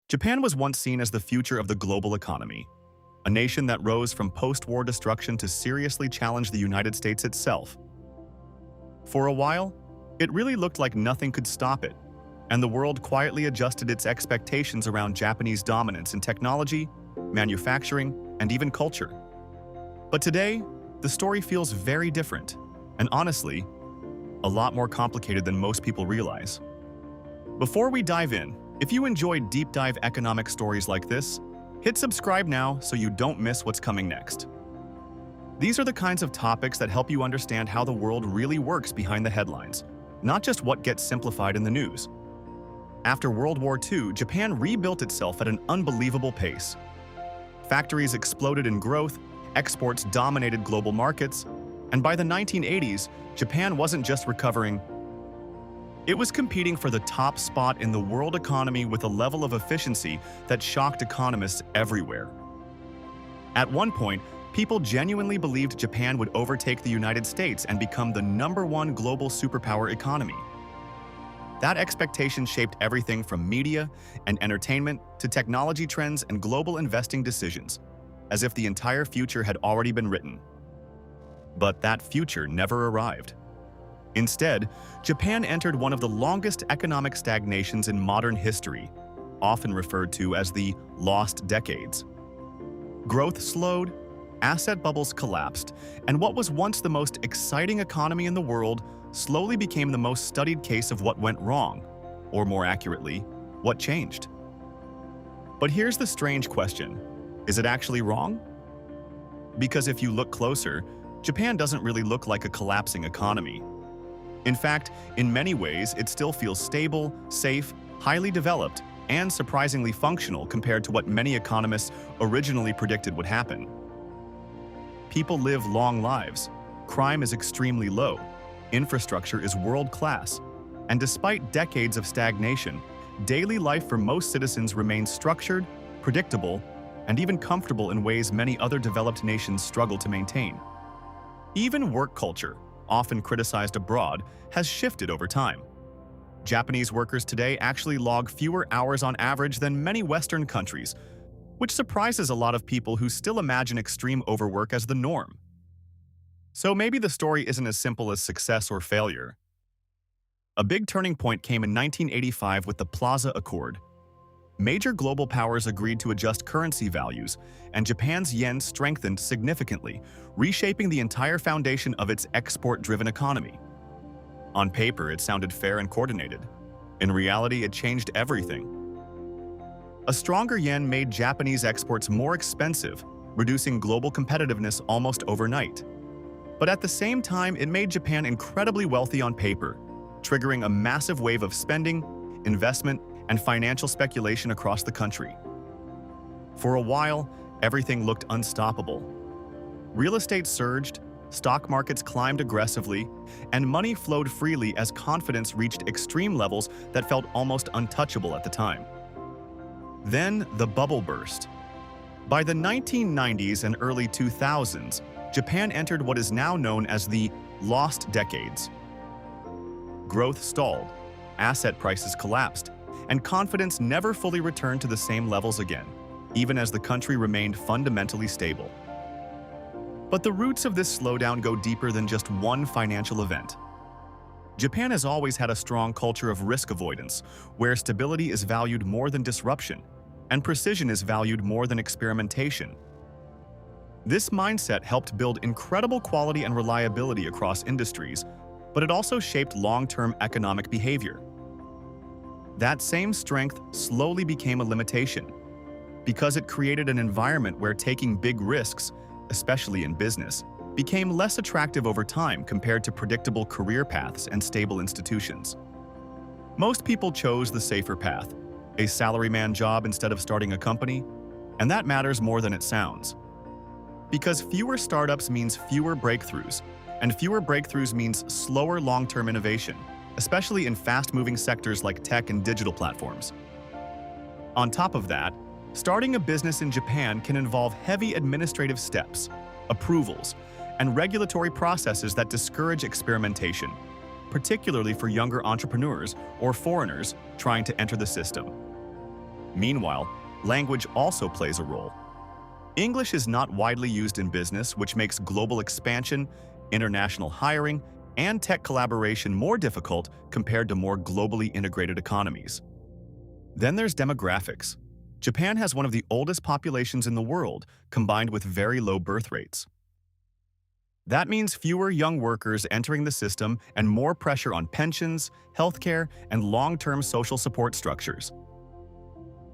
Japan was once seen as the future of the global economy, a nation that rose from post-war destruction to seriously challenge the United States itself. For a while, it really looked like nothing could stop it, and the world quietly adjusted its expectations around Japanese dominance in technology, manufacturing, and even culture. But today, the story feels very different, and honestly, a lot more complicated than most people realize. Before we dive in, if you enjoy deep dive economic stories like this, hit subscribe now so you don't miss what's coming next. These are the kinds of topics that help you understand how the world really works behind the headlines, not just what gets simplified in the news. After World War II, Japan rebuilt itself at an unbelievable pace. Factories exploded in growth, exports dominated global markets, and by the 1980s, Japan wasn't just recovering, it was competing for the top spot in the world economy with a level of efficiency that shocked economists everywhere. At one point, people genuinely believed Japan would overtake the United States and become the #1 global superpower economy. That expectation shaped everything from media and entertainment to technology trends and global investing decisions, as if the entire future had already been written. But that future never arrived. Instead, Japan entered one of the longest economic stagnations in modern history, often referred to as the lost decades. Growth slowed, asset bubbles collapsed, and what was once the most exciting economy in the world slowly became the most studied case of what went wrong, or more accurately, what changed. But here's the strange question: is it actually wrong? Because if you look closer, Japan doesn't really look like a collapsing economy. In fact, in many ways, it still feels stable, safe, highly developed, and surprisingly functional compared to what many economists originally predicted would happen. People live long lives, crime is extremely low, infrastructure is world-class, and despite decades of stagnation, daily life for most citizens remains structured, predictable, and even comfortable in ways many other developed nations struggle to maintain. Even work culture, often criticized abroad, has shifted over time. Japanese workers today actually log fewer hours on average than many Western countries, which surprises a lot of people who still imagine extreme overwork as the norm. So maybe the story isn't as simple as success or failure. A big turning point came in 1985 with the Plaza Accord. Major global powers agreed to adjust currency values, and Japan's yen strengthened significantly, reshaping the entire foundation of its export-driven economy. On paper, it sounded fair and coordinated. In reality, it changed everything. A stronger yen made Japanese exports more expensive, reducing global competitiveness almost overnight. But at the same time, it made Japan incredibly wealthy on paper, triggering a massive wave of spending, investment, and financial speculation across the country. For a while, everything looked unstoppable. Real estate surged, stock markets climbed aggressively, and money flowed freely as confidence reached extreme levels that felt almost untouchable at the time. Then the bubble burst. By the 1990s and early 2000s, Japan entered what is now known as the lost decades. Growth stalled, asset prices collapsed, and confidence never fully returned to the same levels again, even as the country remained fundamentally stable. But the roots of this slowdown go deeper than just one financial event. Japan has always had a strong culture of risk avoidance, where stability is valued more than disruption, and precision is valued more than experimentation. This mindset helped build incredible quality and reliability across industries, but it also shaped long-term economic behavior. That same strength slowly became a limitation, because it created an environment where taking big risks, especially in business, became less attractive over time compared to predictable career paths and stable institutions. Most people chose the safer path, a salaryman job instead of starting a company, and that matters more than it sounds. Because fewer startups means fewer breakthroughs, and fewer breakthroughs means slower long-term innovation, especially in fast-moving sectors like tech and digital platforms. On top of that, starting a business in Japan can involve heavy administrative steps, approvals, and regulatory processes that discourage experimentation, particularly for younger entrepreneurs or foreigners trying to enter the system. Meanwhile, language also plays a role. English is not widely used in business, which makes global expansion, international hiring, and tech collaboration more difficult compared to more globally integrated economies. Then there's demographics. Japan has one of the oldest populations in the world, combined with very low birth rates. That means fewer young workers entering the system and more pressure on pensions, healthcare, and long-term social support structures.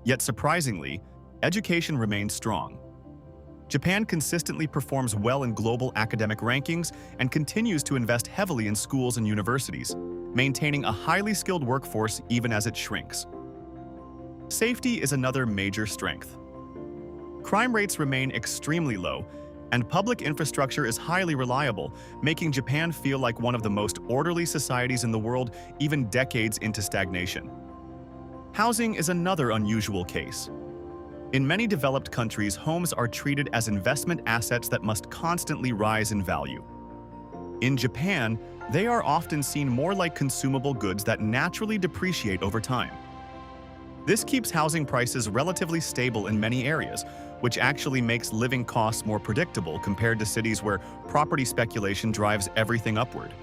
Yet surprisingly, education remains strong. Japan consistently performs well in global academic rankings and continues to invest heavily in schools and universities, maintaining a highly skilled workforce even as it shrinks. Safety is another major strength. Crime rates remain extremely low, and public infrastructure is highly reliable, making Japan feel like one of the most orderly societies in the world even decades into stagnation. Housing is another unusual case. In many developed countries, homes are treated as investment assets that must constantly rise in value. In Japan, they are often seen more like consumable goods that naturally depreciate over time. This keeps housing prices relatively stable in many areas, which actually makes living costs more predictable compared to cities where property speculation drives everything upward.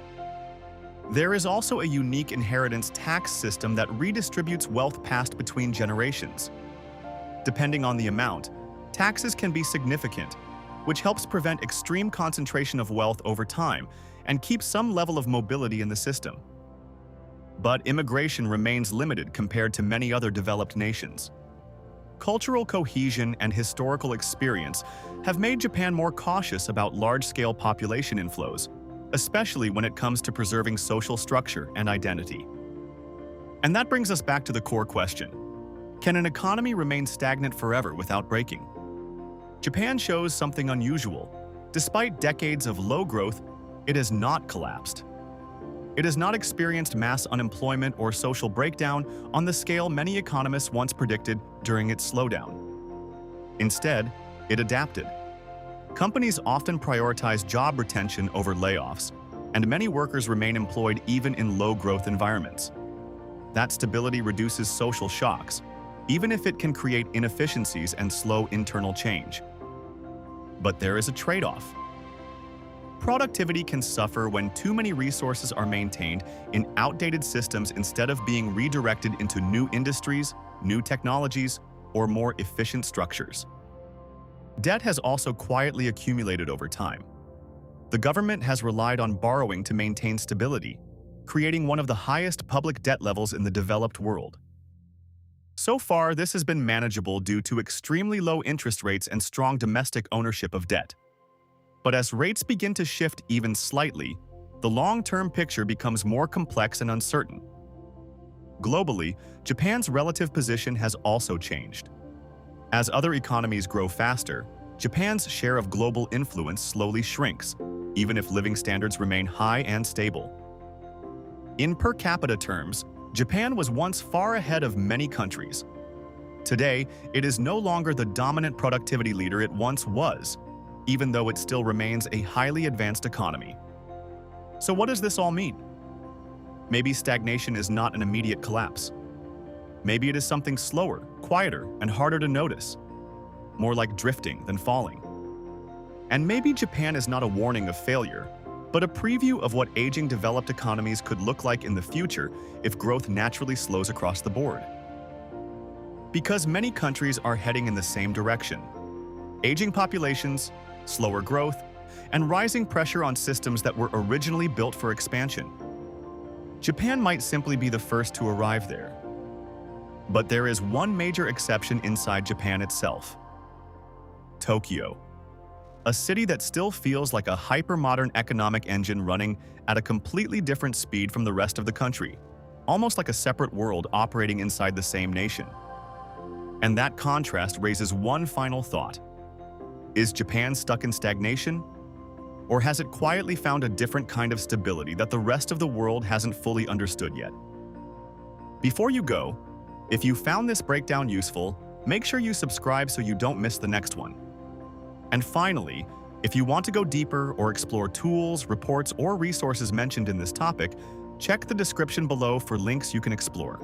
There is also a unique inheritance tax system that redistributes wealth passed between generations. Depending on the amount, taxes can be significant, which helps prevent extreme concentration of wealth over time and keeps some level of mobility in the system. But immigration remains limited compared to many other developed nations. Cultural cohesion and historical experience have made Japan more cautious about large-scale population inflows, especially when it comes to preserving social structure and identity. And that brings us back to the core question: can an economy remain stagnant forever without breaking? Japan shows something unusual. Despite decades of low growth, it has not collapsed. It has not experienced mass unemployment or social breakdown on the scale many economists once predicted during its slowdown. Instead, it adapted. Companies often prioritize job retention over layoffs, and many workers remain employed even in low-growth environments. That stability reduces social shocks, even if it can create inefficiencies and slow internal change. But there is a trade-off. Productivity can suffer when too many resources are maintained in outdated systems instead of being redirected into new industries, new technologies, or more efficient structures. Debt has also quietly accumulated over time. The government has relied on borrowing to maintain stability, creating one of the highest public debt levels in the developed world. So far, this has been manageable due to extremely low interest rates and strong domestic ownership of debt. But as rates begin to shift even slightly, the long-term picture becomes more complex and uncertain. Globally, Japan's relative position has also changed. As other economies grow faster, Japan's share of global influence slowly shrinks, even if living standards remain high and stable. In per capita terms, Japan was once far ahead of many countries. Today, it is no longer the dominant productivity leader it once was, even though it still remains a highly advanced economy. So what does this all mean? Maybe stagnation is not an immediate collapse. Maybe it is something slower, quieter, and harder to notice, more like drifting than falling. And maybe Japan is not a warning of failure, but a preview of what aging developed economies could look like in the future if growth naturally slows across the board. Because many countries are heading in the same direction: aging populations, slower growth, and rising pressure on systems that were originally built for expansion. Japan might simply be the first to arrive there. But there is one major exception inside Japan itself: Tokyo. A city that still feels like a hyper-modern economic engine running at a completely different speed from the rest of the country, almost like a separate world operating inside the same nation. And that contrast raises one final thought. Is Japan stuck in stagnation? Or has it quietly found a different kind of stability that the rest of the world hasn't fully understood yet? Before you go, if you found this breakdown useful, make sure you subscribe so you don't miss the next one. And finally, if you want to go deeper or explore tools, reports, or resources mentioned in this topic, check the description below for links you can explore.